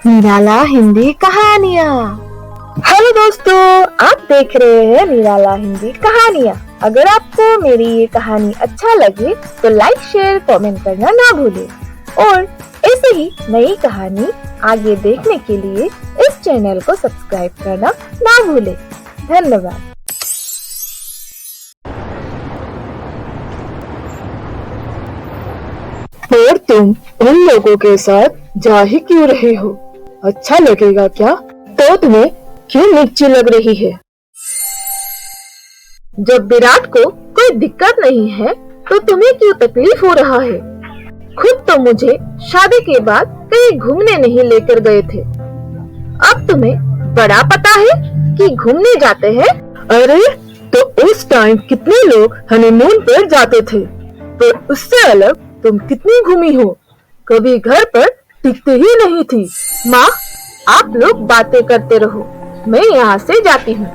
निराला हिंदी कहानियाँ। हेलो दोस्तों, आप देख रहे हैं निराला हिंदी कहानियाँ। अगर आपको मेरी ये कहानी अच्छा लगे तो लाइक, शेयर, कमेंट करना ना भूलें और ऐसे ही नई कहानी आगे देखने के लिए इस चैनल को सब्सक्राइब करना ना भूलें। धन्यवाद। और तुम उन लोगों के साथ जा ही क्यों रहे हो? अच्छा लगेगा क्या? तो तुम्हें क्यों मिर्ची लग रही है? जब विराट को कोई दिक्कत नहीं है तो तुम्हें क्यों तकलीफ हो रहा है? खुद तो मुझे शादी के बाद कहीं घूमने नहीं लेकर गए थे। अब तुम्हें बड़ा पता है कि घूमने जाते हैं। अरे तो उस टाइम कितने लोग हनीमून पर जाते थे, पर उससे अलग तुम कितनी घूमी हो। कभी घर पर टिकते ही नहीं थी। माँ, आप लोग बातें करते रहो, मैं यहाँ से जाती हूँ।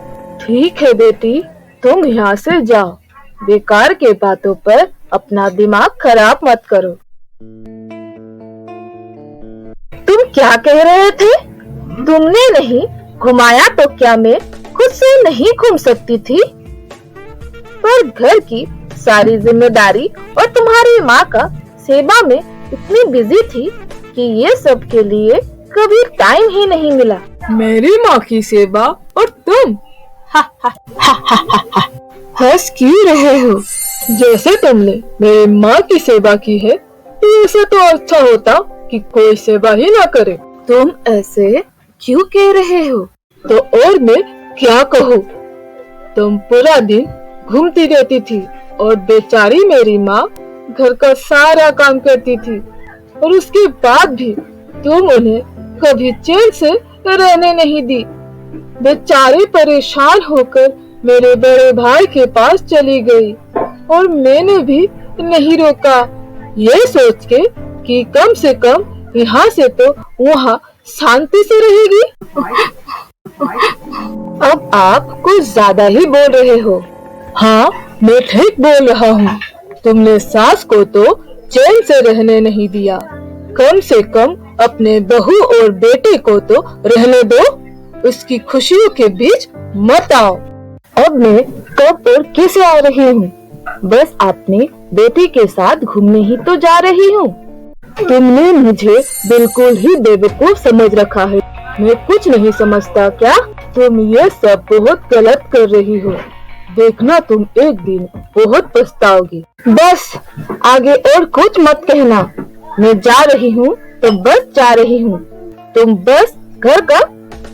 ठीक है बेटी, तुम यहाँ से जाओ। बेकार के बातों पर अपना दिमाग खराब मत करो। तुम क्या कह रहे थे? तुमने नहीं घुमाया तो क्या मैं खुद से नहीं घूम सकती थी? पर घर की सारी जिम्मेदारी और तुम्हारी माँ का सेवा में इतनी बिजी थी कि ये सब के लिए कभी टाइम ही नहीं मिला। मेरी माँ की सेवा और तुम हंस क्यों रहे हो? जैसे तुमने मेरी माँ की सेवा की है, ऐसे तो अच्छा होता कि कोई सेवा ही ना करे। तुम ऐसे क्यों कह रहे हो? तो और मैं क्या कहूँ? तुम पूरा दिन घूमती रहती थी और बेचारी मेरी माँ घर का सारा काम करती थी, और उसके बाद भी तुम उन्हें कभी चैन से रहने नहीं दी। बेचारी परेशान होकर मेरे बड़े भाई के पास चली गई और मैंने भी नहीं रोका, ये सोच के कि कम से कम यहाँ से तो वहाँ शांति से रहेगी। अब आप कुछ ज्यादा ही बोल रहे हो। हाँ, मैं ठीक बोल रहा हूँ। तुमने सास को तो चैन से रहने नहीं दिया, कम से कम अपने बहू और बेटे को तो रहने दो। उसकी खुशियों के बीच मत आओ। अब मैं कब और कैसे आ रही हूँ? बस अपने बेटे के साथ घूमने ही तो जा रही हूँ। तुमने मुझे बिल्कुल ही बेवकूफ समझ रखा है। मैं कुछ नहीं समझता क्या? तुम ये सब बहुत गलत कर रही हो। देखना, तुम एक दिन बहुत पछताओगी। बस आगे और कुछ मत कहना। मैं जा रही हूँ तो बस जा रही हूँ। तुम बस घर का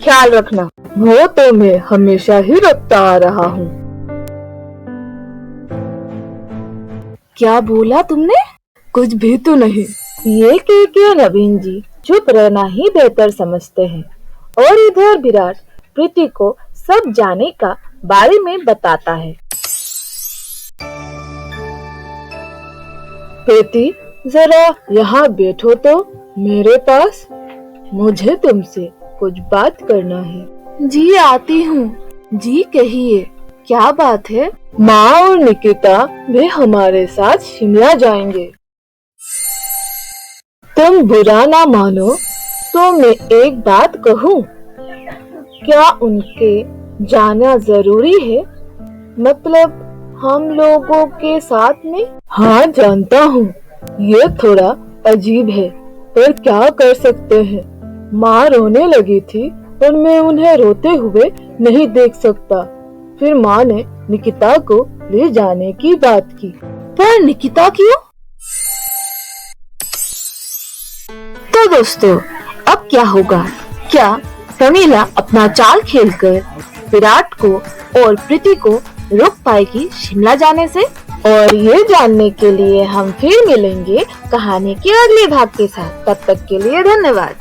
ख्याल रखना। वो तो मैं हमेशा ही रखता आ रहा हूँ। क्या बोला तुमने? कुछ भी तो नहीं। ये कह के नवीन जी चुप रहना ही बेहतर समझते हैं और इधर विराट प्रीति को सब जाने का बारे में बताता है। प्रीति, जरा यहाँ बैठो तो मेरे पास। मुझे तुमसे कुछ बात करना है। जी आती हूँ। जी कहिए, क्या बात है? माँ और निकिता वे हमारे साथ शिमला जाएंगे। तुम बुरा ना मानो तो मैं एक बात कहूँ? क्या उनके जाना जरूरी है? मतलब हम लोगों के साथ में? हाँ, जानता हूँ ये थोड़ा अजीब है, पर क्या कर सकते हैं। माँ रोने लगी थी और मैं उन्हें रोते हुए नहीं देख सकता। फिर माँ ने निकिता को ले जाने की बात की। पर निकिता क्यों? तो दोस्तों, अब क्या होगा? क्या प्रमीला अपना चाल खेलकर विराट को और प्रीति को रोक पाएगी शिमला जाने से? और ये जानने के लिए हम फिर मिलेंगे कहानी के अगले भाग के साथ। तब तक के लिए धन्यवाद।